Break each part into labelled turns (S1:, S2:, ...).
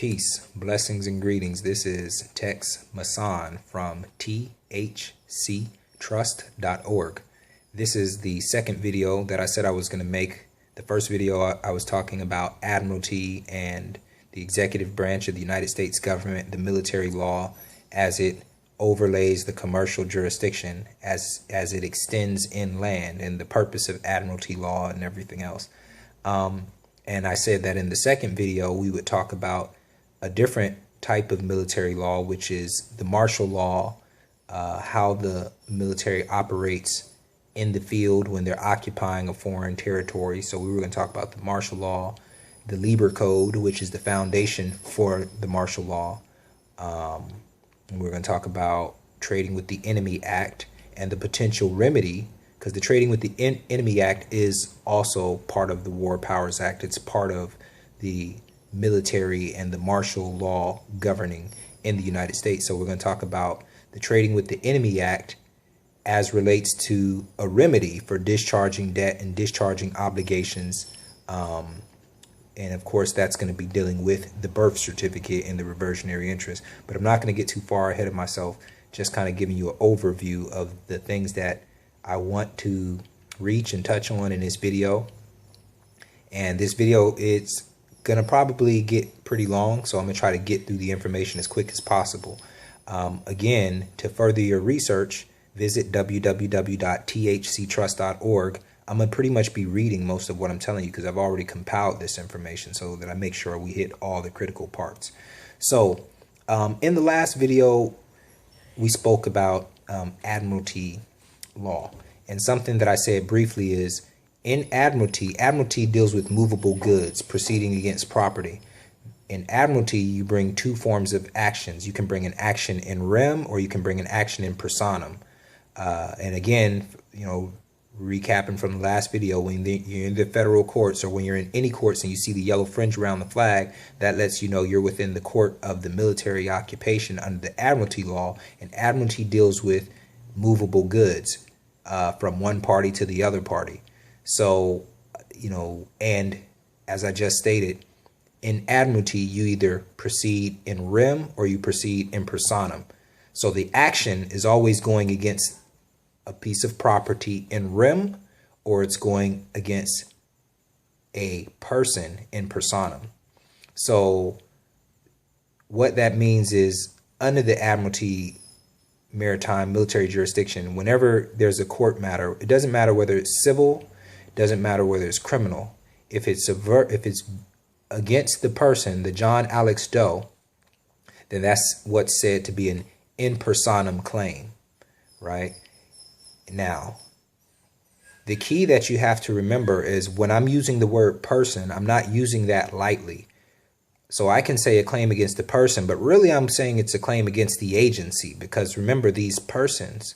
S1: Peace, blessings, and greetings. This is Tex Masan from thctrust.org. This is the second video that I said I was going to make. The first video I was talking about Admiralty and the executive branch of the United States government, the military law, as it overlays the commercial jurisdiction, as it extends inland, and the purpose of Admiralty law and everything else. And I said that in the second video we would talk about a different type of military law, which is the martial law, how the military operates in the field when they're occupying a foreign territory. So we were going to talk about the martial law, the Lieber Code, which is the foundation for the martial law. And we're going to talk about Trading with the Enemy Act and the potential remedy, because the Trading with the Enemy Act is also part of the War Powers Act. It's part of the military and the martial law governing in the United States. So we're going to talk about the Trading with the Enemy Act as relates to a remedy for discharging debt and discharging obligations. And of course, that's going to be dealing with the birth certificate and the reversionary interest. But I'm not going to get too far ahead of myself, just kind of giving you an overview of the things that I want to reach and touch on in this video. And this video, it's going to probably get pretty long, so I'm going to try to get through the information as quick as possible. Again, to further your research, visit www.thctrust.org. I'm going to pretty much be reading most of what I'm telling you because I've already compiled this information so that I make sure we hit all the critical parts. So in the last video, we spoke about Admiralty law, and something that I said briefly is in Admiralty deals with movable goods proceeding against property. In Admiralty, you bring two forms of actions. You can bring an action in rem, or you can bring an action in personam. And again, you know, recapping from the last video, when you're in the federal courts, or when you're in any courts and you see the yellow fringe around the flag, that lets you know you're within the court of the military occupation under the Admiralty law. And Admiralty deals with movable goods from one party to the other party. So, you know, and as I just stated, in Admiralty, you either proceed in rem or you proceed in personam. So the action is always going against a piece of property in rem, or it's going against a person in personam. So what that means is, under the Admiralty maritime military jurisdiction, whenever there's a court matter, it doesn't matter whether it's civil, it doesn't matter whether it's criminal. If it's against the person, the John Alex Doe, then that's what's said to be an in personam claim, right? Now, the key that you have to remember is when I'm using the word person, I'm not using that lightly. So I can say a claim against the person, but really I'm saying it's a claim against the agency, because remember, these persons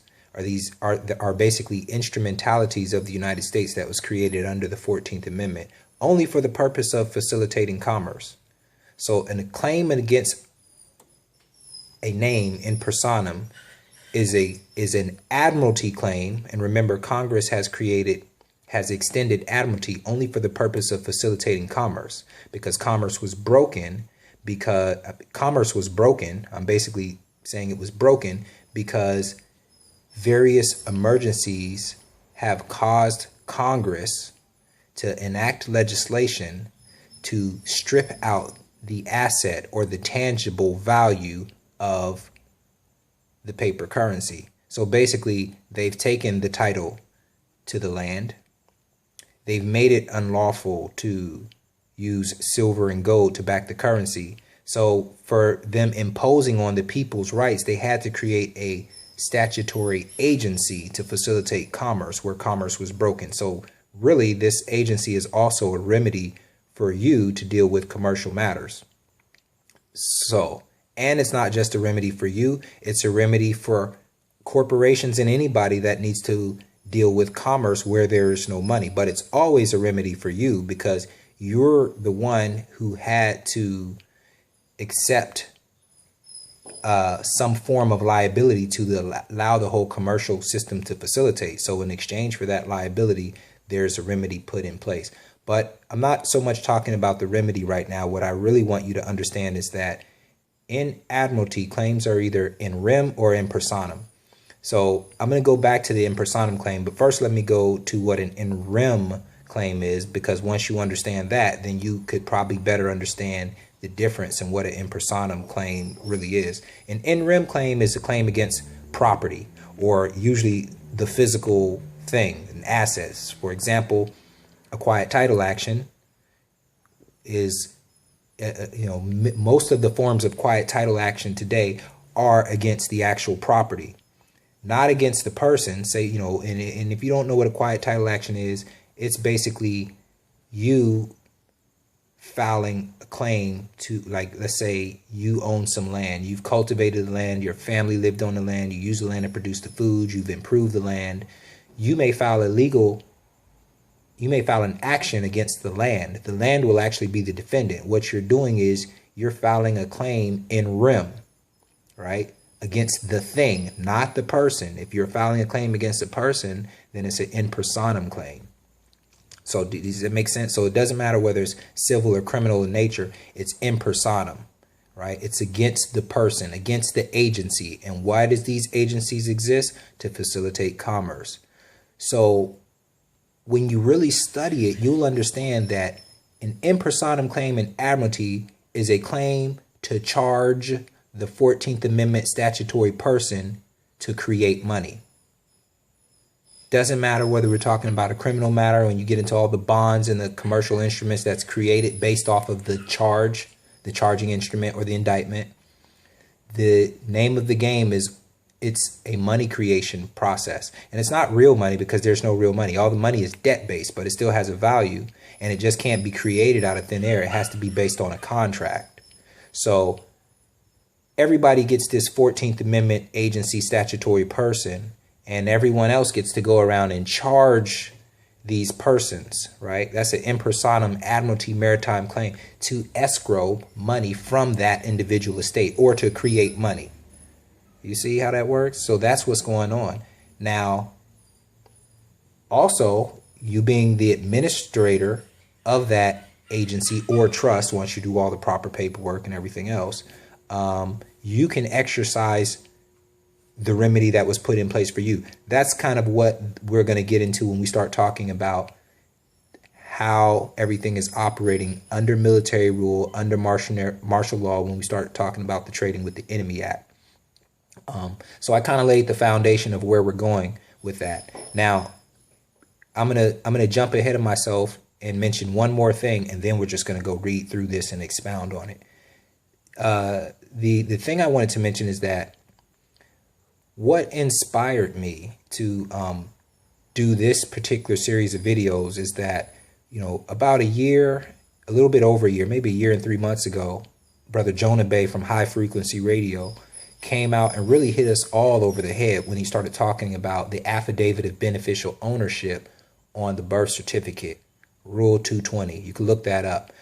S1: are basically instrumentalities of the United States that was created under the 14th Amendment only for the purpose of facilitating commerce. So a claim against a name in personam is an Admiralty claim. And remember, Congress has extended Admiralty only for the purpose of facilitating commerce, because commerce was broken. I'm basically saying it was broken because various emergencies have caused Congress to enact legislation to strip out the asset or the tangible value of the paper currency. So basically, they've taken the title to the land. They've made it unlawful to use silver and gold to back the currency. So for them imposing on the people's rights, they had to create a statutory agency to facilitate commerce where commerce was broken. So really, this agency is also a remedy for you to deal with commercial matters. So, and it's not just a remedy for you, it's a remedy for corporations and anybody that needs to deal with commerce where there's no money. But it's always a remedy for you because you're the one who had to accept some form of liability to allow the whole commercial system to facilitate. So in exchange for that liability, there's a remedy put in place. But I'm not so much talking about the remedy right now. What I really want you to understand is that in admiralty, claims are either in rem or in personam. So I'm going to go back to the in personam claim, but first let me go to what an in rem claim is, because once you understand that, then you could probably better understand the difference in what an in personam claim really is. An in rem claim is a claim against property, or usually the physical thing and assets. For example, a quiet title action is, most of the forms of quiet title action today are against the actual property, not against the person. Say, and if you don't know what a quiet title action is, it's basically you filing a claim to, like, let's say you own some land, you've cultivated the land, your family lived on the land, you use the land to produce the food, you've improved the land. You may file an action against the land. The land will actually be the defendant. What you're doing is you're filing a claim in rem, right? Against the thing, not the person. If you're filing a claim against a person, then it's an in personam claim. So does that make sense? So it doesn't matter whether it's civil or criminal in nature, it's in personam, right? It's against the person, against the agency. And why does these agencies exist? To facilitate commerce. So when you really study it, you'll understand that an in personam claim in admiralty is a claim to charge the 14th Amendment statutory person to create money. Doesn't matter whether we're talking about a criminal matter, when you get into all the bonds and the commercial instruments that's created based off of the charging instrument or the indictment. The name of the game is, it's a money creation process. And it's not real money because there's no real money. All the money is debt-based, but it still has a value, and it just can't be created out of thin air. It has to be based on a contract. So everybody gets this 14th Amendment agency statutory person, and everyone else gets to go around and charge these persons, right? That's an in personam admiralty maritime claim, to escrow money from that individual estate or to create money. You see how that works? So that's what's going on. Now, also, you being the administrator of that agency or trust, once you do all the proper paperwork and everything else, you can exercise the remedy that was put in place for you. That's kind of what we're going to get into when we start talking about how everything is operating under military rule, under martial law, when we start talking about the Trading with the Enemy Act. So I kind of laid the foundation of where we're going with that. Now, I'm gonna jump ahead of myself and mention one more thing, and then we're just gonna go read through this and expound on it. The thing I wanted to mention is that what inspired me to do this particular series of videos is that, about a little bit over a year, maybe a year and 3 months ago, Brother Jonah Bey from High Frequency Radio came out and really hit us all over the head when he started talking about the affidavit of beneficial ownership on the birth certificate, Rule 220. You can look that up.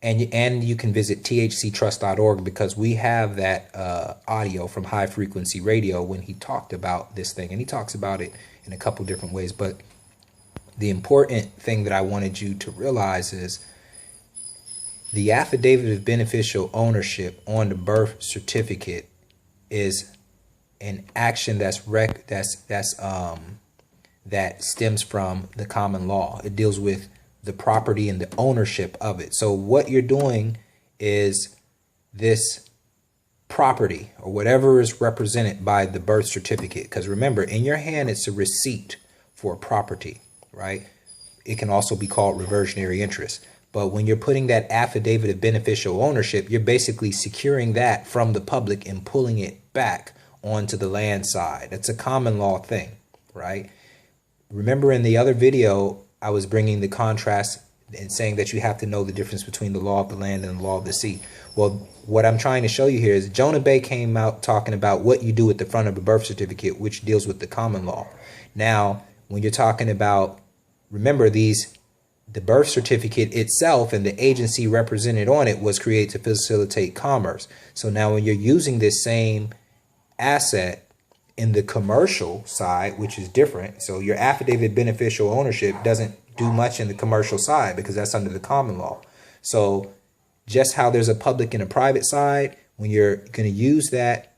S1: And you can visit thctrust.org, because we have that audio from High Frequency Radio when he talked about this thing. And he talks about it in a couple different ways. But the important thing that I wanted you to realize is the affidavit of beneficial ownership on the birth certificate is an action that stems from the common law. It deals with the property and the ownership of it. So what you're doing is this property, or whatever is represented by the birth certificate. Because remember, in your hand, it's a receipt for property, right? It can also be called reversionary interest. But when you're putting that affidavit of beneficial ownership, you're basically securing that from the public and pulling it back onto the land side. That's a common law thing, right? Remember in the other video, I was bringing the contrast and saying that you have to know the difference between the law of the land and the law of the sea. Well, what I'm trying to show you here is Jonah Bey came out talking about what you do at the front of a birth certificate, which deals with the common law. Now, when you're talking about, remember, the birth certificate itself and the agency represented on it was created to facilitate commerce. So now when you're using this same asset in the commercial side, which is different. So your affidavit beneficial ownership doesn't do much in the commercial side because that's under the common law. So just how there's a public and a private side, when you're going to use that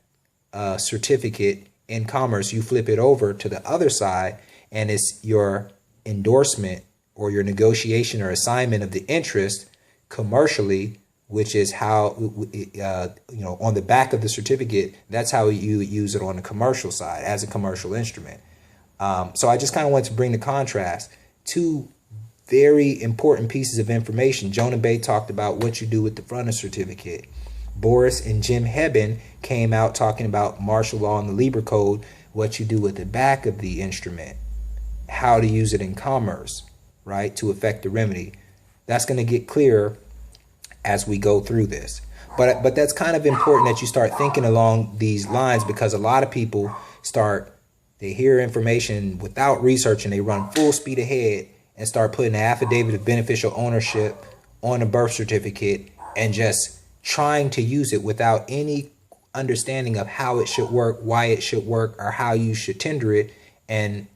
S1: certificate in commerce, you flip it over to the other side, and it's your endorsement or your negotiation or assignment of the interest commercially, which is how, on the back of the certificate, that's how you use it on the commercial side as a commercial instrument. So I just kind of want to bring the contrast. Two very important pieces of information. Jonah Bey talked about what you do with the front of the certificate. Boris and Jim Hebben came out talking about martial law and the Lieber Code, what you do with the back of the instrument, how to use it in commerce, right, to affect the remedy. That's going to get clearer as we go through this. But that's kind of important that you start thinking along these lines, because a lot of people they hear information without research and they run full speed ahead and start putting the affidavit of beneficial ownership on a birth certificate and just trying to use it without any understanding of how it should work, why it should work, or how you should tender it. And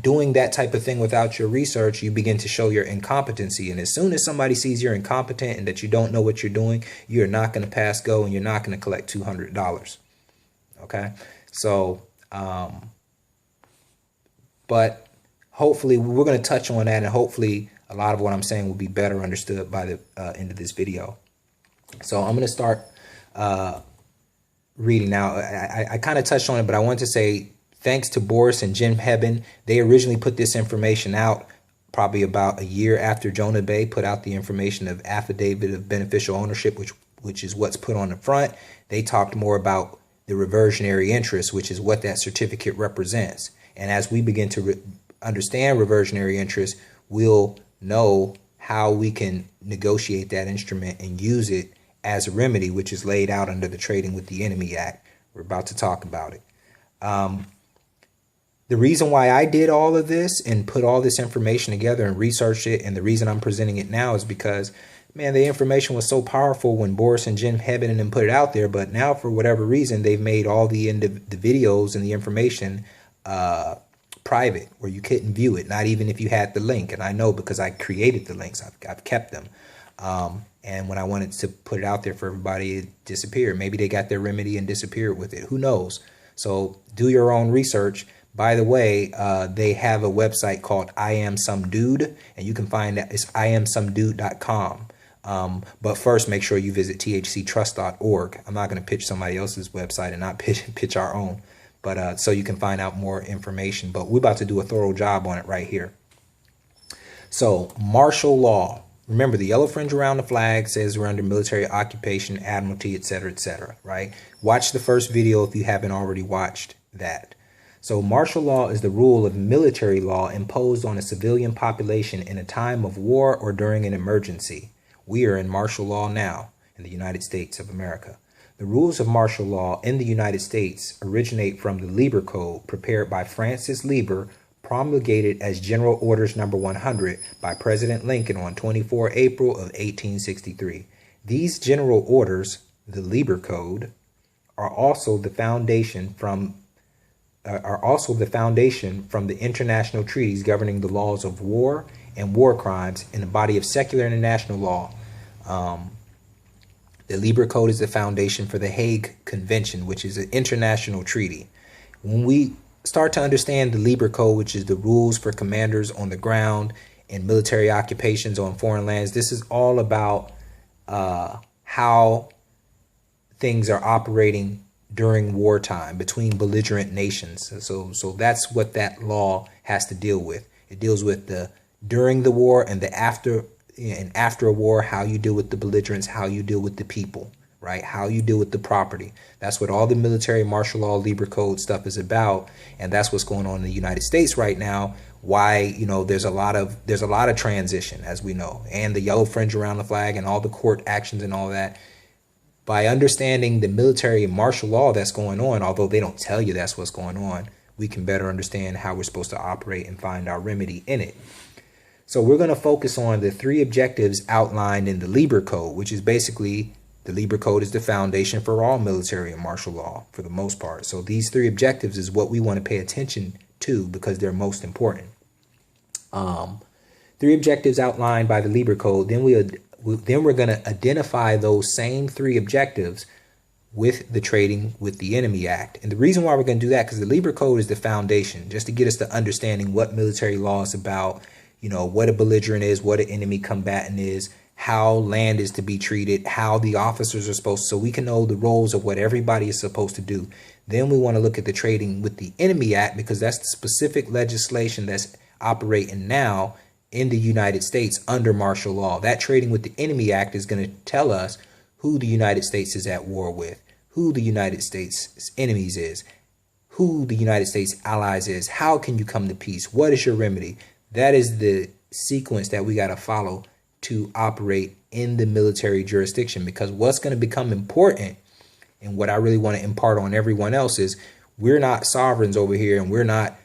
S1: doing that type of thing without your research, you begin to show your incompetency. And as soon as somebody sees you're incompetent and that you don't know what you're doing, you're not going to pass go and you're not going to collect $200. Okay. So, but hopefully we're going to touch on that, and hopefully a lot of what I'm saying will be better understood by the end of this video. So I'm going to start reading now. I kind of touched on it, but I want to say thanks to Boris and Jim Hebben. They originally put this information out probably about a year after Jonah Bey put out the information of affidavit of beneficial ownership, which is what's put on the front. They talked more about the reversionary interest, which is what that certificate represents. And as we begin to understand reversionary interest, we'll know how we can negotiate that instrument and use it as a remedy, which is laid out under the Trading with the Enemy Act. We're about to talk about it. The reason why I did all of this and put all this information together and researched it, and the reason I'm presenting it now, is because, man, the information was so powerful when Boris and Jim Hebben and them put it out there. But now, for whatever reason, they've made all the videos and the information private, where you couldn't view it, not even if you had the link. And I know because I created the links, I've kept them. And when I wanted to put it out there for everybody, it disappeared. Maybe they got their remedy and disappeared with it. Who knows? So do your own research. By the way, they have a website called I Am Some Dude, and you can find that it's iamsomedude.com. But first, make sure you visit thctrust.org. I'm not going to pitch somebody else's website and not pitch our own, but so you can find out more information. But we're about to do a thorough job on it right here. So martial law. Remember, the yellow fringe around the flag says we're under military occupation, admiralty, etc., right? Watch the first video if you haven't already watched that. So martial law is the rule of military law imposed on a civilian population in a time of war or during an emergency. We are in martial law now in the United States of America. The rules of martial law in the United States originate from the Lieber Code, prepared by Francis Lieber, promulgated as General Orders Number 100 by President Lincoln on 24 April of 1863. These general orders, the Lieber Code, are also the foundation from the international treaties governing the laws of war and war crimes in the body of secular international law. The Lieber Code is the foundation for the Hague Convention, which is an international treaty. When we start to understand the Lieber Code, which is the rules for commanders on the ground and military occupations on foreign lands, this is all about how things are operating during wartime between belligerent nations. So that's what that law has to deal with. It deals with the during the war and the after a war, how you deal with the belligerents, how you deal with the people, right? How you deal with the property. That's what all the military martial law Lieber Code stuff is about. And that's what's going on in the United States right now. Why, there's a lot of transition, as we know, and the yellow fringe around the flag and all the court actions and all that. By understanding the military and martial law that's going on, although they don't tell you that's what's going on, we can better understand how we're supposed to operate and find our remedy in it. So we're going to focus on the 3 objectives outlined in the Lieber Code, which is basically, the Lieber Code is the foundation for all military and martial law for the most part. So these 3 objectives is what we want to pay attention to because they're most important. Three objectives outlined by the Lieber Code. Then we're going to identify those same three objectives with the Trading with the Enemy Act. And the reason why we're going to do that, because the Lieber Code is the foundation, just to get us to understanding what military law is about, you know, what a belligerent is, what an enemy combatant is, how land is to be treated, how the officers are supposed to, so we can know the roles of what everybody is supposed to do. Then we want to look at the Trading with the Enemy Act, because that's the specific legislation that's operating now in the United States under martial law. That Trading with the Enemy Act is going to tell us who the United States is at war with, who the United States' enemies is, who the United States allies is, how can you come to peace, what is your remedy. That is the sequence that we got to follow to operate in the military jurisdiction, because what's going to become important, and what I really want to impart on everyone else, is we're not sovereigns over here, and we're not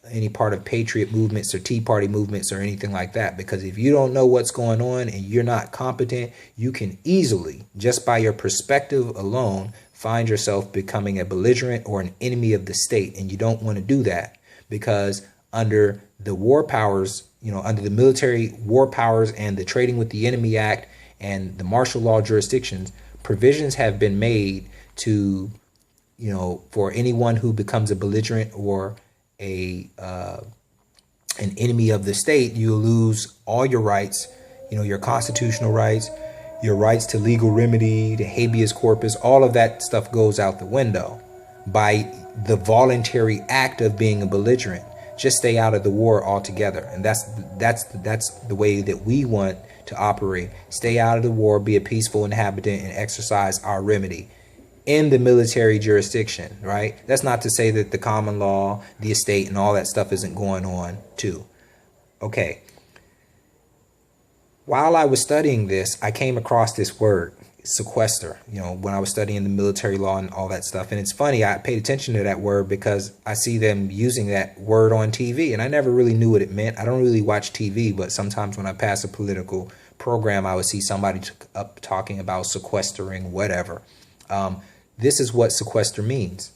S1: any part of patriot movements or Tea Party movements or anything like that. Because if you don't know what's going on and you're not competent, you can easily, just by your perspective alone, find yourself becoming a belligerent or an enemy of the state. And you don't want to do that, because under the war powers, you know, under the military war powers and the Trading with the Enemy Act and the martial law jurisdictions, provisions have been made to, you know, for anyone who becomes a belligerent or an enemy of the state, you lose all your rights, you know, your constitutional rights, your rights to legal remedy, the habeas corpus, all of that stuff goes out the window by the voluntary act of being a belligerent. Just stay out of the war altogether. And that's the way that we want to operate. Stay out of the war, be a peaceful inhabitant, and exercise our remedy in the military jurisdiction, right? That's not to say that the common law, the estate, and all that stuff isn't going on too. Okay. While I was studying this, I came across this word, sequester, you know, when I was studying the military law and all that stuff. And it's funny, I paid attention to that word because I see them using that word on TV, and I never really knew what it meant. I don't really watch TV, but sometimes when I pass a political program, I would see somebody up talking about sequestering whatever. This is what sequester means.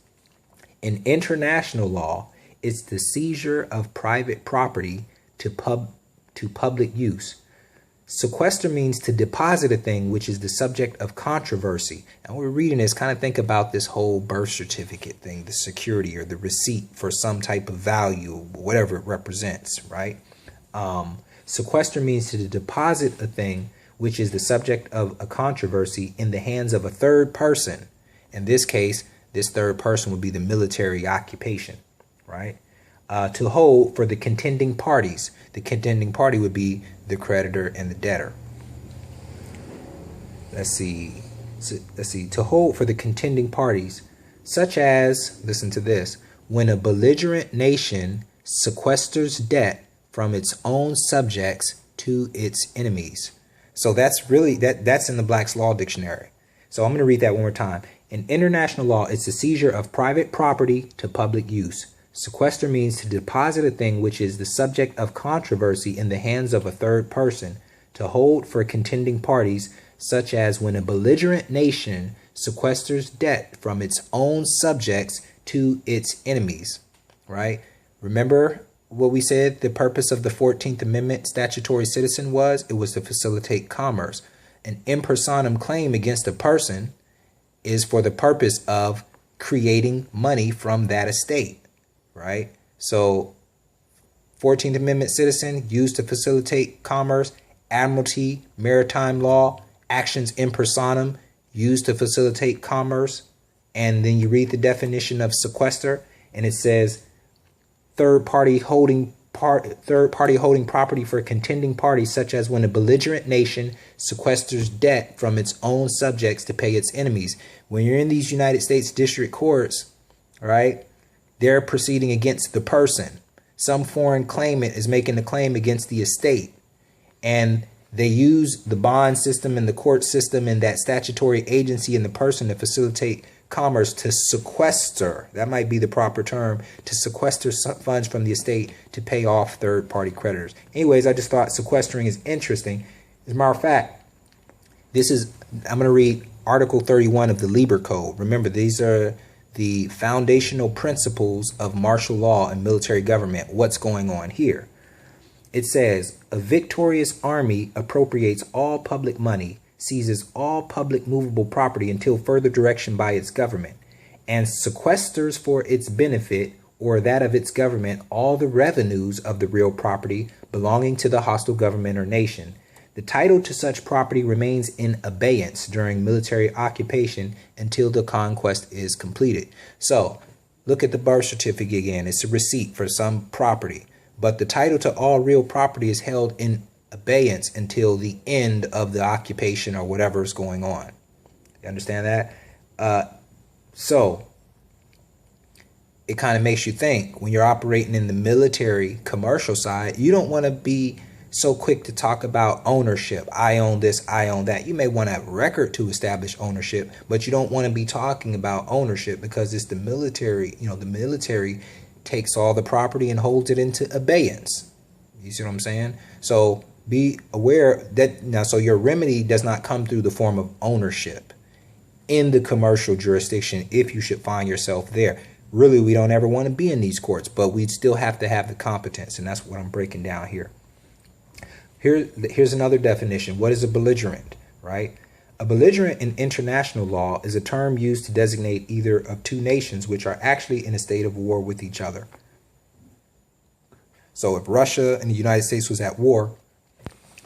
S1: In international law, it's the seizure of private property to public use. Sequester means to deposit a thing which is the subject of controversy. And we're reading this, kind of think about this whole birth certificate thing, the security or the receipt for some type of value, whatever it represents, right? Sequester means to deposit a thing which is the subject of a controversy in the hands of a third person. In this case, this third person would be the military occupation, right? To hold for the contending parties. The contending party would be the creditor and the debtor. Let's see. To hold for the contending parties, such as, listen to this, when a belligerent nation sequesters debt from its own subjects to its enemies. So that's really, that's in the Black's Law Dictionary. So I'm going to read that one more time. In international law, it's the seizure of private property to public use. Sequester means to deposit a thing which is the subject of controversy in the hands of a third person, to hold for contending parties, such as when a belligerent nation sequesters debt from its own subjects to its enemies, right? Remember what we said the purpose of the 14th Amendment statutory citizen was? It was to facilitate commerce. An in personam claim against a person is for the purpose of creating money from that estate, right? So 14th Amendment citizen used to facilitate commerce, admiralty, maritime law, actions in personam used to facilitate commerce. And then you read the definition of sequester, and it says third party holding property for contending parties, such as when a belligerent nation sequesters debt from its own subjects to pay its enemies. When you're in these United States district courts, right, they're proceeding against the person. Some foreign claimant is making a claim against the estate, and they use the bond system and the court system and that statutory agency and the person to facilitate commerce, to sequester. That might be the proper term, to sequester funds from the estate to pay off third-party creditors. Anyways, I just thought sequestering is interesting. As a matter of fact, I'm going to read Article 31 of the Lieber Code. Remember, these are the foundational principles of martial law and military government. What's going on here? It says, a victorious army appropriates all public money, seizes all public movable property until further direction by its government, and sequesters for its benefit or that of its government all the revenues of the real property belonging to the hostile government or nation. The title to such property remains in abeyance during military occupation until the conquest is completed. So, look at the birth certificate again. It's a receipt for some property, but the title to all real property is held in abeyance until the end of the occupation or whatever is going on. You understand that? So it kind of makes you think when you're operating in the military commercial side, you don't want to be so quick to talk about ownership. I own this, I own that. You may want to have a record to establish ownership, but you don't want to be talking about ownership because it's the military. You know, the military takes all the property and holds it into abeyance. You see what I'm saying? So be aware that now, so your remedy does not come through the form of ownership in the commercial jurisdiction if you should find yourself there. Really, we don't ever want to be in these courts, but we still have to have the competence, and that's what I'm breaking down here. Here's another definition. What is a belligerent, right? A belligerent in international law is a term used to designate either of two nations which are actually in a state of war with each other. So if Russia and the United States was at war,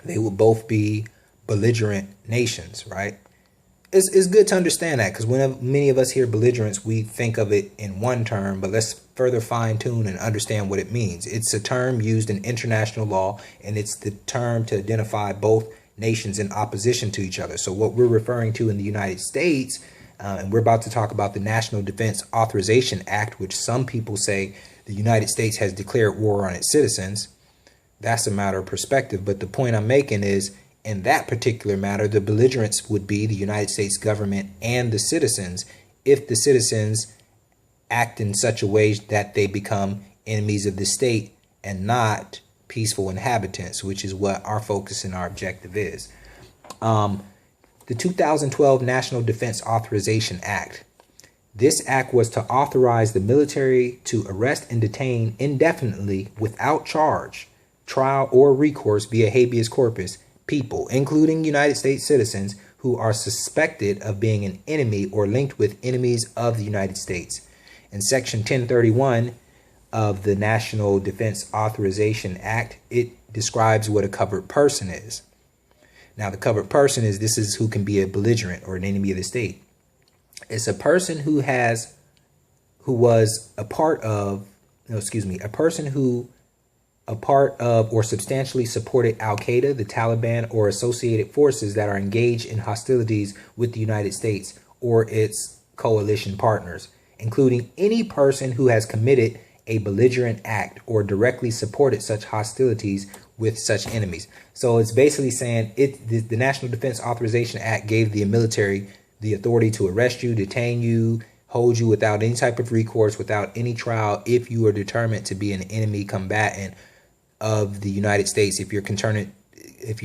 S1: they would both be belligerent nations, right? It's good to understand that because when many of us hear belligerents, we think of it in one term, but let's further fine tune and understand what it means. It's a term used in international law, and it's the term to identify both nations in opposition to each other. So what we're referring to in the United States, and we're about to talk about the National Defense Authorization Act, which some people say the United States has declared war on its citizens. That's a matter of perspective. But the point I'm making is, in that particular matter, the belligerents would be the United States government and the citizens if the citizens act in such a way that they become enemies of the state and not peaceful inhabitants, which is what our focus and our objective is. The 2012 National Defense Authorization Act. This act was to authorize the military to arrest and detain indefinitely without charge, trial, or recourse via habeas corpus people, including United States citizens, who are suspected of being an enemy or linked with enemies of the United States. In Section 1031 of the National Defense Authorization Act, it describes what a covered person is. Now, the covered person this is who can be a belligerent or an enemy of the state. It's a person who was a part of or substantially supported Al-Qaeda, the Taliban, or associated forces that are engaged in hostilities with the United States or its coalition partners, including any person who has committed a belligerent act or directly supported such hostilities with such enemies. So it's basically saying the National Defense Authorization Act gave the military the authority to arrest you, detain you, hold you without any type of recourse, without any trial, if you are determined to be an enemy combatant of the United States, if you're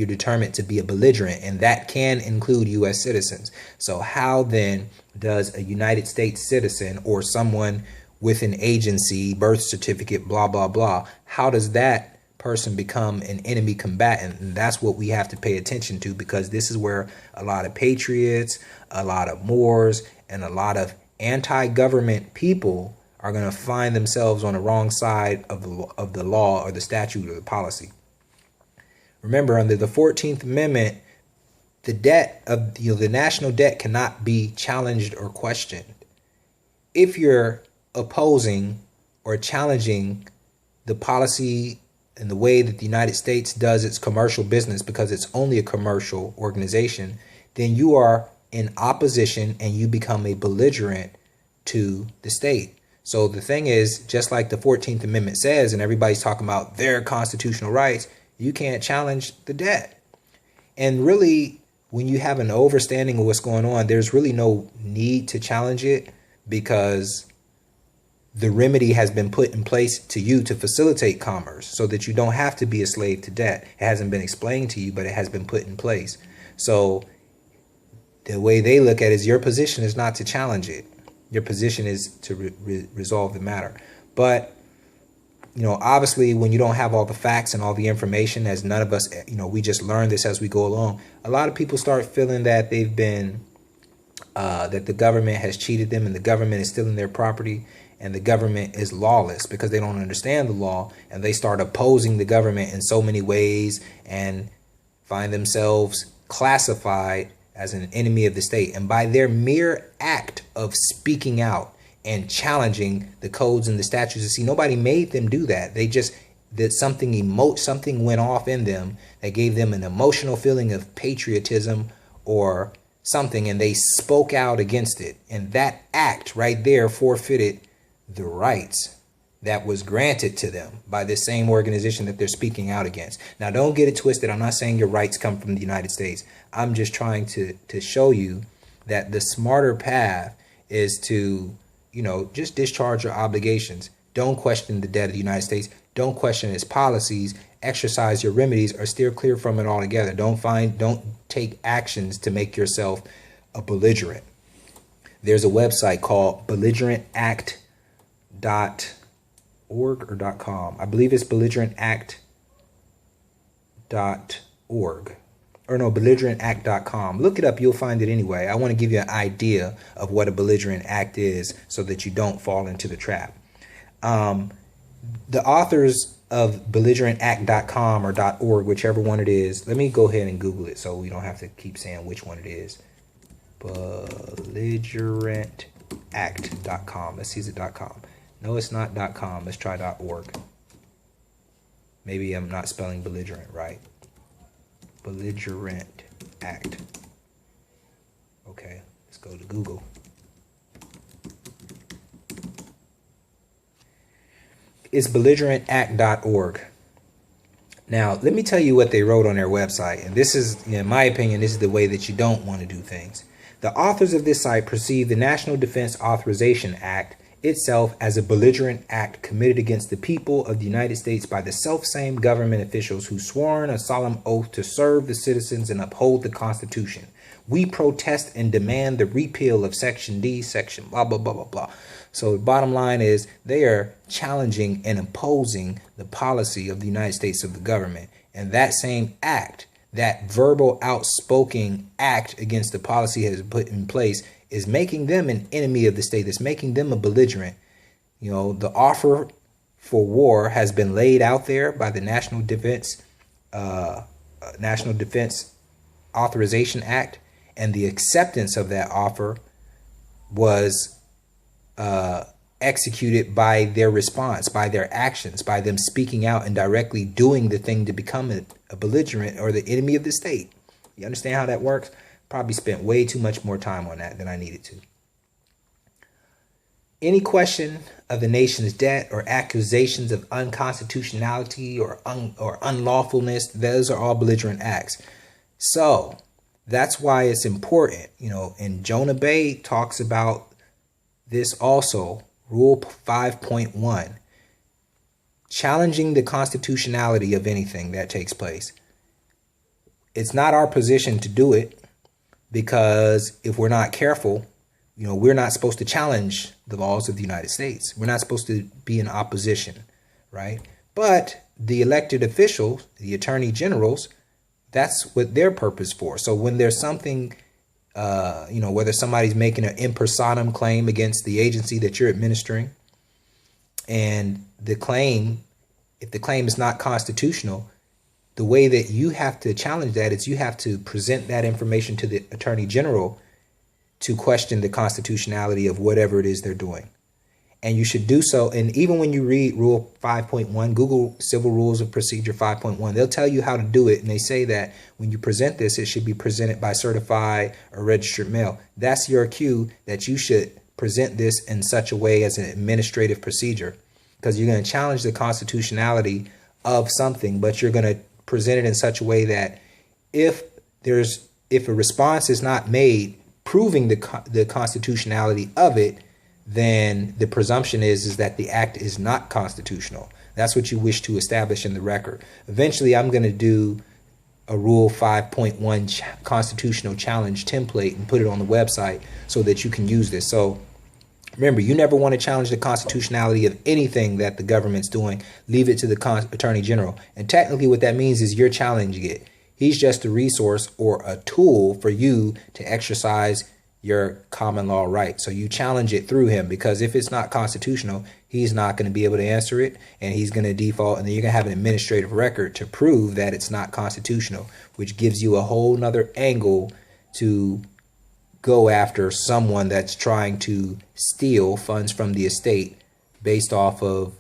S1: determined to be a belligerent, and that can include U.S. citizens. So how then does a United States citizen or someone with an agency, birth certificate, blah, blah, blah, how does that person become an enemy combatant? And that's what we have to pay attention to, because this is where a lot of patriots, a lot of Moors, and a lot of anti-government people are going to find themselves on the wrong side of the law or the statute or the policy. Remember, under the 14th Amendment, the debt of the national debt cannot be challenged or questioned. If you're opposing or challenging the policy and the way that the United States does its commercial business, because it's only a commercial organization, then you are in opposition and you become a belligerent to the state. So the thing is, just like the 14th Amendment says, and everybody's talking about their constitutional rights, you can't challenge the debt. And really, when you have an overstanding of what's going on, there's really no need to challenge it, because the remedy has been put in place to you to facilitate commerce so that you don't have to be a slave to debt. It hasn't been explained to you, but it has been put in place. So the way they look at it is, your position is not to challenge it. Your position is to resolve the matter. But, obviously when you don't have all the facts and all the information, as none of us, we just learn this as we go along. A lot of people start feeling that they've been, that the government has cheated them and the government is stealing their property and the government is lawless because they don't understand the law, and they start opposing the government in so many ways and find themselves classified as an enemy of the state. And by their mere act of speaking out and challenging the codes and the statutes, see, nobody made them do that. They just did something went off in them that gave them an emotional feeling of patriotism or something, and they spoke out against it. And that act right there forfeited the rights that was granted to them by this same organization that they're speaking out against. Now, don't get it twisted. I'm not saying your rights come from the United States. I'm just trying to show you that the smarter path is to, just discharge your obligations. Don't question the debt of the United States. Don't question its policies. Exercise your remedies or steer clear from it altogether. Don't take actions to make yourself a belligerent. There's a website called belligerentact.org or .com. I believe it's belligerentact.org. Or no, belligerentact.com. Look it up. You'll find it anyway. I want to give you an idea of what a belligerent act is so that you don't fall into the trap. The authors of belligerentact.com or .org, whichever one it is, let me go ahead and Google it so we don't have to keep saying which one it is. Belligerentact.com. Let's see, is it .com? No, it's not .com. Let's try .org. Maybe I'm not spelling belligerent right. Belligerent Act. Okay, let's go to Google. It's belligerentact.org. Now, let me tell you what they wrote on their website. And this is, in my opinion, this is the way that you don't want to do things. The authors of this site perceive the National Defense Authorization Act itself as a belligerent act committed against the people of the United States by the self-same government officials who sworn a solemn oath to serve the citizens and uphold the Constitution. We protest and demand the repeal of Section D, Section blah, blah, blah, blah, blah. So the bottom line is they are challenging and imposing the policy of the United States of the government. And that same act, that verbal outspoken act against the policy has put in place, is making them an enemy of the state. It's making them a belligerent. The offer for war has been laid out there by the National Defense Authorization Act, and the acceptance of that offer was executed by their response, by their actions, by them speaking out and directly doing the thing to become a belligerent or the enemy of the state. You understand how that works? Probably spent way too much more time on that than I needed to. Any question of the nation's debt or accusations of unconstitutionality or unlawfulness, those are all belligerent acts. So that's why it's important, and Jonah Bay talks about this also, Rule 5.1, challenging the constitutionality of anything that takes place. It's not our position to do it, because if we're not careful, we're not supposed to challenge the laws of the United States. We're not supposed to be in opposition, right? But the elected officials, the attorney generals, that's what their purpose for. So when there's something, whether somebody's making an in personam claim against the agency that you're administering, and if the claim is not constitutional, the way that you have to challenge that is you have to present that information to the attorney general to question the constitutionality of whatever it is they're doing. And you should do so. And even when you read Rule 5.1, Google Civil Rules of Procedure 5.1, they'll tell you how to do it. And they say that when you present this, it should be presented by certified or registered mail. That's your cue that you should present this in such a way as an administrative procedure, because you're going to challenge the constitutionality of something, but you're going to present it in such a way that if a response is not made proving the constitutionality of it, then the presumption is that the act is not constitutional. That's what you wish to establish in the record. Eventually, I'm going to do a Rule 5.1 constitutional challenge template and put it on the website so that you can use this. So Remember, you never want to challenge the constitutionality of anything that the government's doing. Leave it to the Attorney General. And technically what that means is you're challenging it. He's just a resource or a tool for you to exercise your common law right. So you challenge it through him, because if it's not constitutional, he's not going to be able to answer it, and he's going to default, and then you're going to have an administrative record to prove that it's not constitutional, which gives you a whole nother angle to go after someone that's trying to steal funds from the estate based off of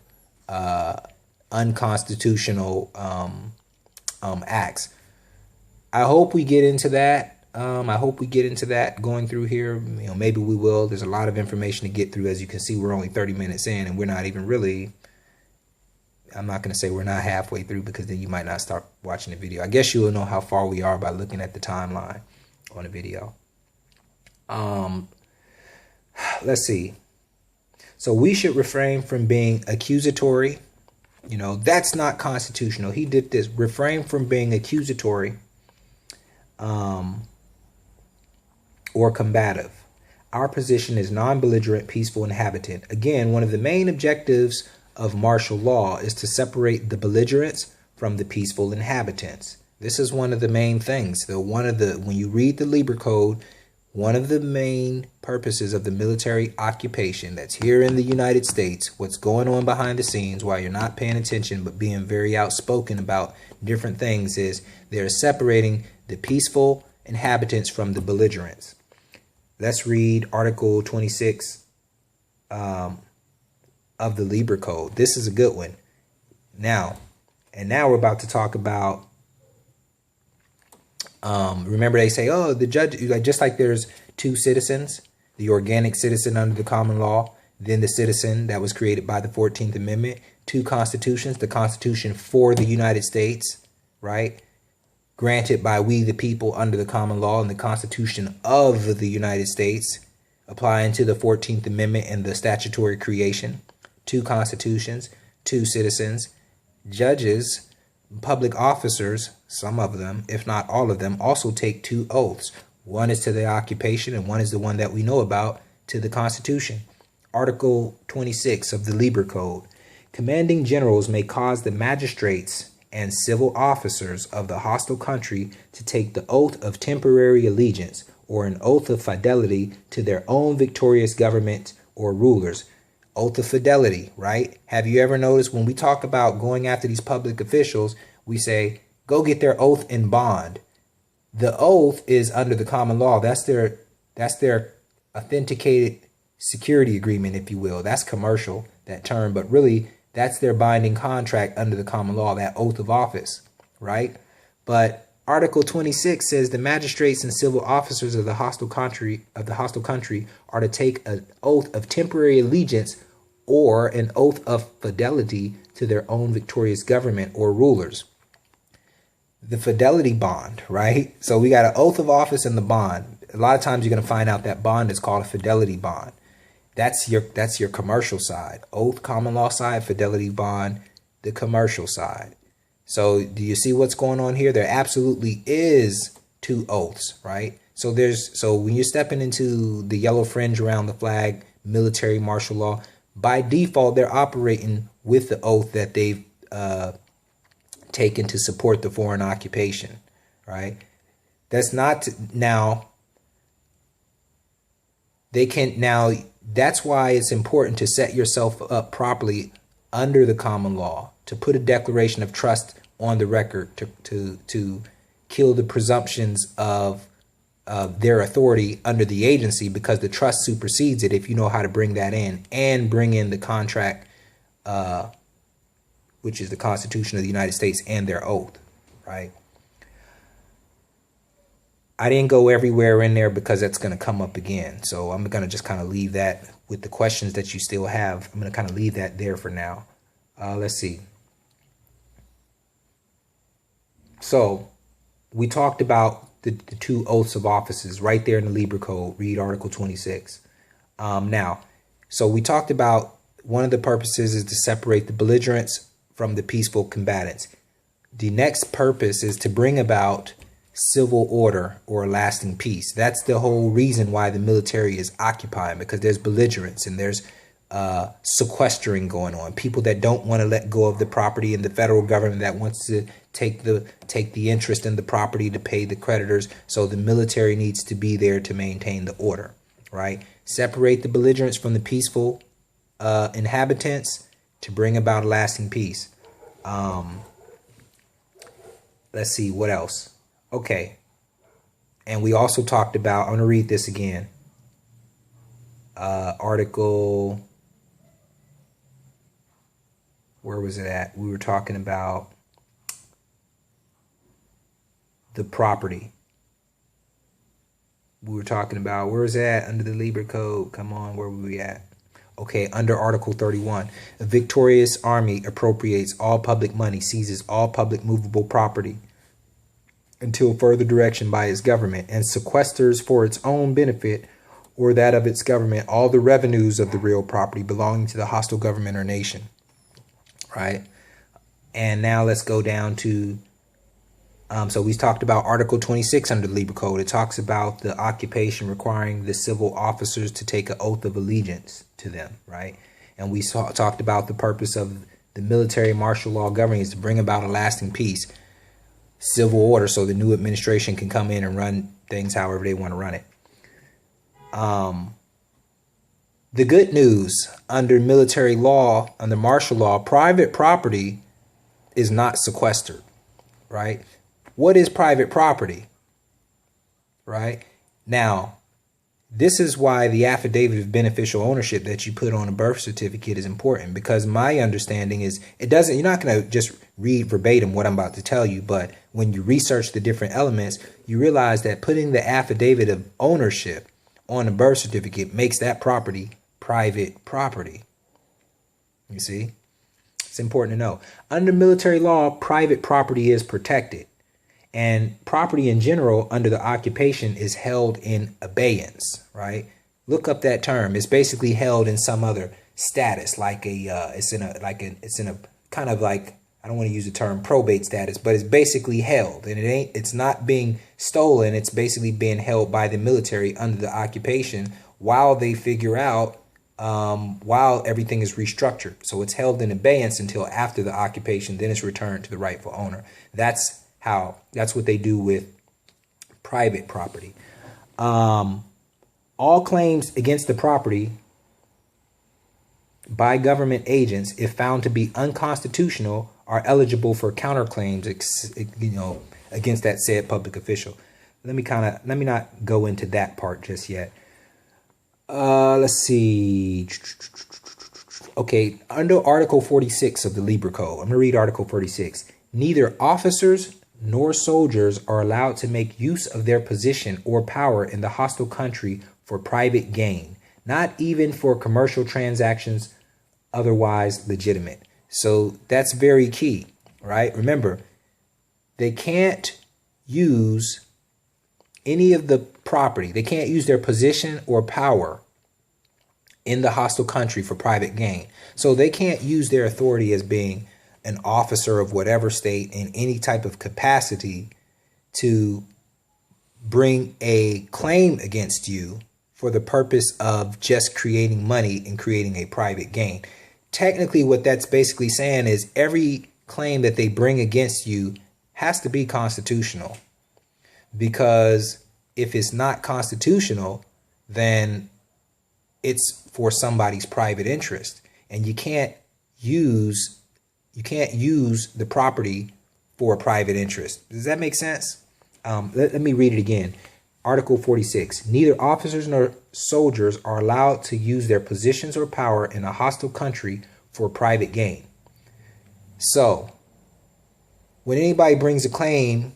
S1: unconstitutional acts. I hope we get into that. I hope we get into that going through here. You know, maybe we will. There's a lot of information to get through. As you can see, we're only 30 minutes in, and we're not even really, I'm not going to say we're not halfway through, because then you might not start watching the video. I guess you will know how far we are by looking at the timeline on the video. Let's see. So we should refrain from being accusatory. You know, that's not constitutional. He did this. Refrain from being accusatory or combative. Our position is non-belligerent, peaceful inhabitant. Again, one of the main objectives of martial law is to separate the belligerents from the peaceful inhabitants. This is one of the main things. When you read the Lieber Code, one of the main purposes of the military occupation that's here in the United States, what's going on behind the scenes while you're not paying attention but being very outspoken about different things, is they're separating the peaceful inhabitants from the belligerents. Let's read Article 26 of the Lieber Code. This is a good one. Now we're about to talk about, remember they say, oh, the judge, just like there's two citizens, the organic citizen under the common law, then the citizen that was created by the 14th Amendment, two constitutions, the Constitution for the United States, right? Granted by we the people under the common law, and the Constitution of the United States applying to the 14th Amendment and the statutory creation. Two constitutions, two citizens, judges, public officers, some of them, if not all of them, also take two oaths. One is to the occupation, and one is the one that we know about, to the Constitution. Article 26 of the Lieber Code. Commanding generals may cause the magistrates and civil officers of the hostile country to take the oath of temporary allegiance or an oath of fidelity to their own victorious government or rulers. Oath of fidelity, right? Have you ever noticed when we talk about going after these public officials, we say, go get their oath in bond. The oath is under the common law. That's their authenticated security agreement, if you will. That's commercial, that term, but really that's their binding contract under the common law, that oath of office, right? But Article 26 says the magistrates and civil officers of the hostile country are to take an oath of temporary allegiance or an oath of fidelity to their own victorious government or rulers. The fidelity bond, right? So we got an oath of office and the bond. A lot of times you're going to find out that bond is called a fidelity bond. That's your commercial side. Oath, common law side, fidelity bond, the commercial side. So do you see what's going on here? There absolutely is two oaths, right? So when you're stepping into the yellow fringe around the flag, military martial law, by default, they're operating with the oath that they've taken to support the foreign occupation, right? That's not now. That's why it's important to set yourself up properly under the common law, to put a declaration of trust on the record, to kill the presumptions of their authority under the agency, because the trust supersedes it if you know how to bring that in and bring in the contract, which is the Constitution of the United States and their oath, right? I didn't go everywhere in there because that's going to come up again. So I'm going to just kind of leave that with the questions that you still have. I'm going to kind of leave that there for now. Let's see. So we talked about the two oaths of offices right there in the Lieber Code. Read Article 26. So we talked about one of the purposes is to separate the belligerents from the peaceful combatants. The next purpose is to bring about civil order or lasting peace. That's the whole reason why the military is occupying, because there's belligerence and there's sequestering going on. People that don't want to let go of the property, and the federal government that wants to take the interest in the property to pay the creditors. So the military needs to be there to maintain the order, right? Separate the belligerents from the peaceful inhabitants to bring about lasting peace. Let's see what else. Okay. And we also talked about, I'm going to read this again. Article, where was it at? We were talking about the property. We were talking about, where is that? Under the Lieber Code. Come on, where were we at? Okay, under Article 31. A victorious army appropriates all public money, seizes all public movable property until further direction by its government, and sequesters for its own benefit or that of its government all the revenues of the real property belonging to the hostile government or nation. Right? And now let's go down to, so we talked about Article 26 under the Lieber Code. It talks about the occupation requiring the civil officers to take an oath of allegiance to them, right? And we talked about the purpose of the military martial law governing is to bring about a lasting peace, civil order, so the new administration can come in and run things however they want to run it. The good news under military law, under martial law, private property is not sequestered, right? What is private property, right? Now, this is why the affidavit of beneficial ownership that you put on a birth certificate is important, because my understanding is you're not going to just read verbatim what I'm about to tell you, but when you research the different elements, you realize that putting the affidavit of ownership on a birth certificate makes that property private property. You see, it's important to know. Under military law, private property is protected, and property in general under the occupation is held in abeyance, right? Look up that term. It's basically held in some other status, like it's in a kind of like, I don't want to use the term probate status, but it's basically held, and it's not being stolen. It's basically being held by the military under the occupation while they figure out, while everything is restructured. So it's held in abeyance until after the occupation, then it's returned to the rightful owner. That's what they do with private property. All claims against the property by government agents, if found to be unconstitutional, are eligible for counterclaims, against that said public official. Let me not go into that part just yet. Let's see. Okay, under Article 46 of the Lieber Code, I'm going to read Article 46. Neither officers nor soldiers are allowed to make use of their position or power in the hostile country for private gain, not even for commercial transactions otherwise legitimate. So that's very key, right? Remember, they can't use any of the property. They can't use their position or power in the hostile country for private gain. So they can't use their authority as being an officer of whatever state in any type of capacity to bring a claim against you for the purpose of just creating money and creating a private gain. Technically, what that's basically saying is every claim that they bring against you has to be constitutional, because if it's not constitutional, then it's for somebody's private interest, and you can't use the property for a private interest. Does that make sense? Let me read it again. Article 46. Neither officers nor soldiers are allowed to use their positions or power in a hostile country for private gain. So, when anybody brings a claim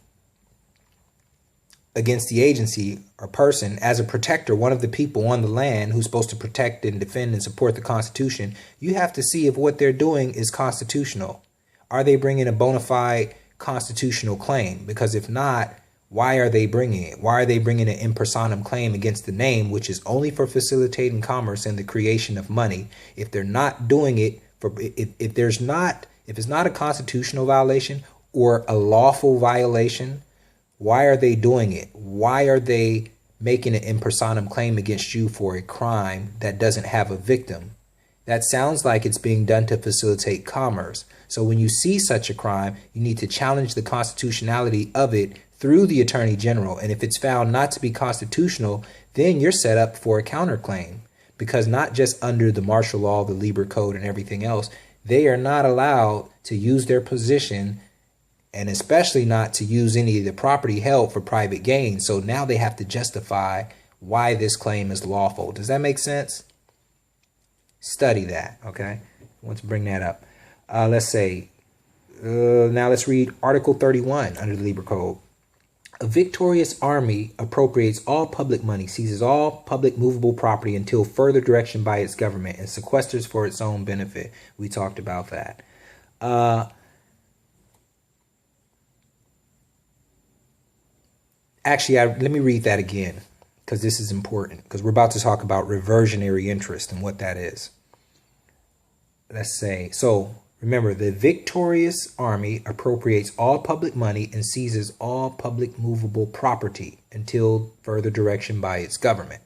S1: against the agency or person as a protector, one of the people on the land who's supposed to protect and defend and support the Constitution, you have to see if what they're doing is constitutional. Are they bringing a bona fide constitutional claim? Because if not, why are they bringing it? Why are they bringing an in personam claim against the name, which is only for facilitating commerce and the creation of money? If they're not doing it for, if it's not a constitutional violation or a lawful violation, Why are they doing it? Why are they making an in personam claim against you for a crime that doesn't have a victim? That sounds like it's being done to facilitate commerce. So when you see such a crime, you need to challenge the constitutionality of it through the Attorney General. And if it's found not to be constitutional, then you're set up for a counterclaim. Because not just under the martial law, the Lieber Code, and everything else, they are not allowed to use their position, and especially not to use any of the property held for private gain. So now they have to justify why this claim is lawful. Does that make sense? Study that, okay? I want to bring that up. Let's say, now let's read Article 31 under the Lieber Code. A victorious army appropriates all public money, seizes all public movable property until further direction by its government, and sequesters for its own benefit. We talked about that. Actually, let me read that again, because this is important, because we're about to talk about reversionary interest and what that is. Let's say, so remember, the victorious army appropriates all public money and seizes all public movable property until further direction by its government,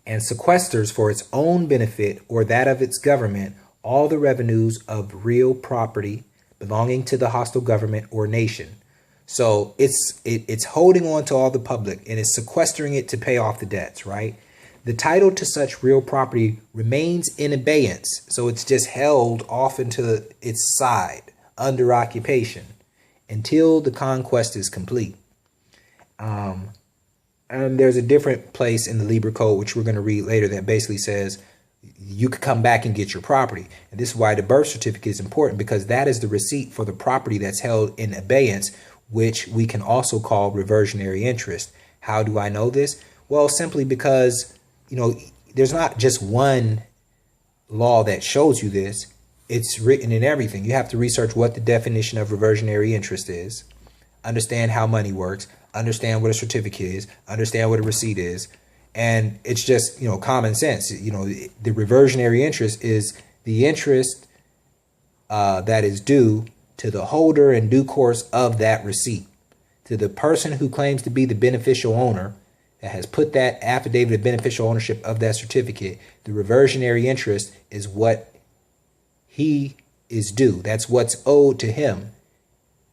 S1: and sequesters for its own benefit or that of its government all the revenues of real property belonging to the hostile government or nation. So it's holding on to all the public and it's sequestering it to pay off the debts, right? The title to such real property remains in abeyance. So it's just held off into its side under occupation until the conquest is complete. And there's a different place in the Lieber Code, which we're going to read later, that basically says you could come back and get your property. And this is why the birth certificate is important, because that is the receipt for the property that's held in abeyance, which we can also call reversionary interest. How do I know this? Well, simply because, you know, there's not just one law that shows you this. It's written in everything. You have to research what the definition of reversionary interest is, understand how money works, understand what a certificate is, understand what a receipt is. And it's just, you know, common sense. You know, the reversionary interest is the interest that is due to the holder in due course of that receipt, to the person who claims to be the beneficial owner that has put that affidavit of beneficial ownership of that certificate. The reversionary interest is what he is due. That's what's owed to him.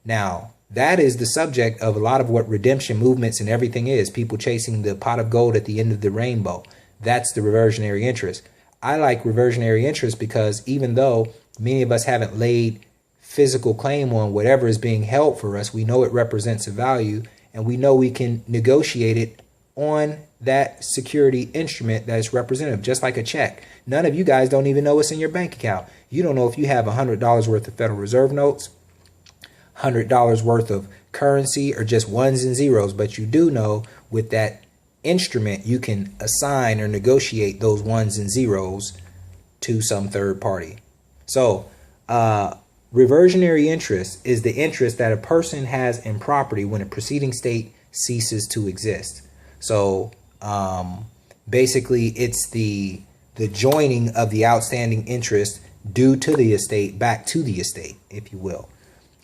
S1: Now, that is the subject of a lot of what redemption movements and everything is. People chasing the pot of gold at the end of the rainbow. That's the reversionary interest. I like reversionary interest because even though many of us haven't laid physical claim on whatever is being held for us, we know it represents a value, and we know we can negotiate it on that security instrument that is representative, just like a check. None of you guys don't even know what's in your bank account. You don't know if you have $100 worth of Federal Reserve notes, $100 worth of currency, or just ones and zeros, but you do know with that instrument you can assign or negotiate those ones and zeros to some third party. So reversionary interest is the interest that a person has in property when a preceding state ceases to exist. So basically it's the joining of the outstanding interest due to the estate back to the estate, if you will.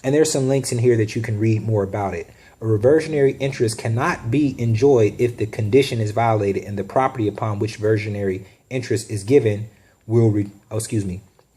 S1: And there's some links in here that you can read more about it. A reversionary interest cannot be enjoyed if the condition is violated, and the property upon which reversionary interest is given will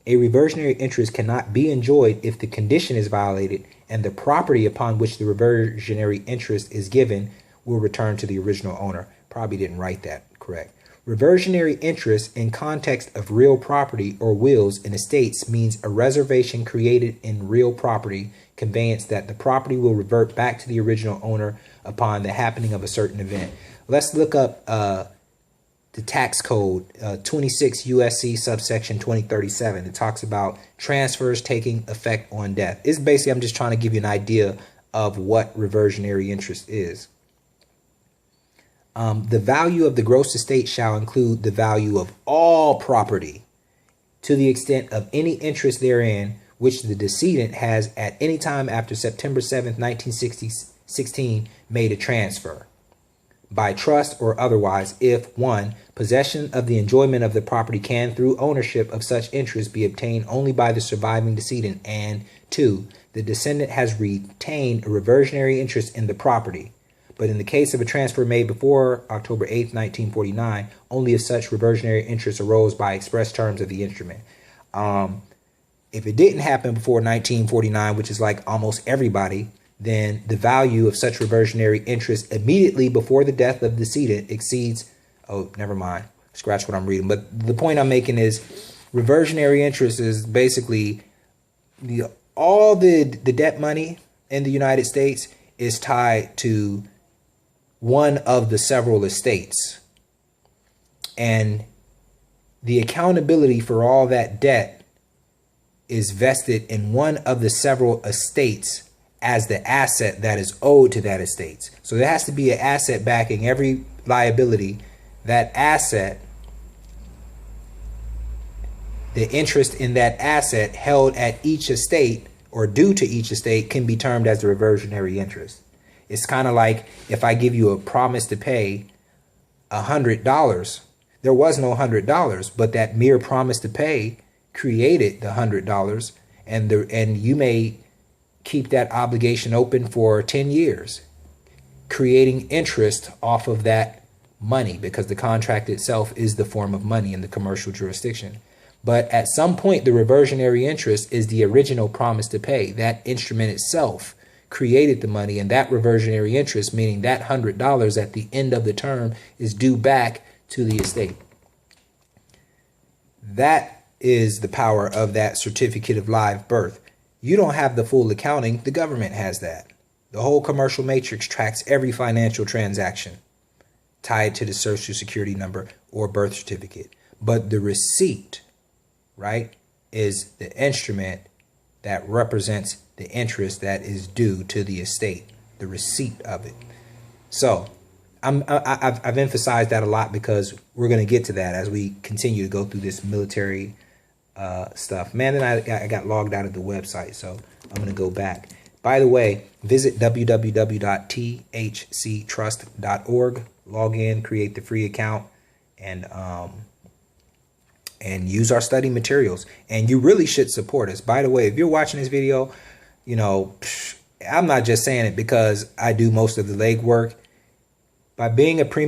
S1: A reversionary interest cannot be enjoyed if the condition is violated, and the property upon which the reversionary interest is given will return to the original owner. Probably didn't write that correct. Reversionary interest in context of real property or wills in estates means a reservation created in real property conveyance that the property will revert back to the original owner upon the happening of a certain event. Let's look up the tax code, 26 USC subsection 2037. It talks about transfers taking effect on death. It's basically, I'm just trying to give you an idea of what reversionary interest is. The value of the gross estate shall include the value of all property to the extent of any interest therein which the decedent has at any time after September 7th, 1916 made a transfer. by trust or otherwise if 1. Possession of the enjoyment of the property can, through ownership of such interest, be obtained only by the surviving decedent, and 2. The descendant has retained a reversionary interest in the property. But in the case of a transfer made before October 8th, 1949, only if such reversionary interest arose by express terms of the instrument. If it didn't happen before 1949, which is like almost everybody, then the value of such reversionary interest immediately before the death of the decedent exceeds, oh, never mind, scratch what I'm reading. But the point I'm making is reversionary interest is basically all the debt money in the United States is tied to one of the several estates. And the accountability for all that debt is vested in one of the several estates as the asset that is owed to that estate. So there has to be an asset backing every liability. That asset, the interest in that asset held at each estate or due to each estate can be termed as the reversionary interest. It's kind of like if I give you a promise to pay $100, there was no $100, but that mere promise to pay created the $100, and you may keep that obligation open for 10 years, creating interest off of that money, because the contract itself is the form of money in the commercial jurisdiction. But at some point, the reversionary interest is the original promise to pay. That instrument itself created the money, and that reversionary interest, meaning that $100 at the end of the term, is due back to the estate. That is the power of that certificate of live birth. You don't have the full accounting. The government has that. The whole commercial matrix tracks every financial transaction tied to the social security number or birth certificate. But the receipt, right, is the instrument that represents the interest that is due to the estate, the receipt of it. So I've emphasized that a lot because we're going to get to that as we continue to go through this military stuff. Man, then I got logged out of the website, so I'm going to go back. By the way, visit www.thctrust.org. Log in, create the free account, and use our study materials. And you really should support us. By the way, if you're watching this video, you know, I'm not just saying it because I do most of the legwork. By being a premium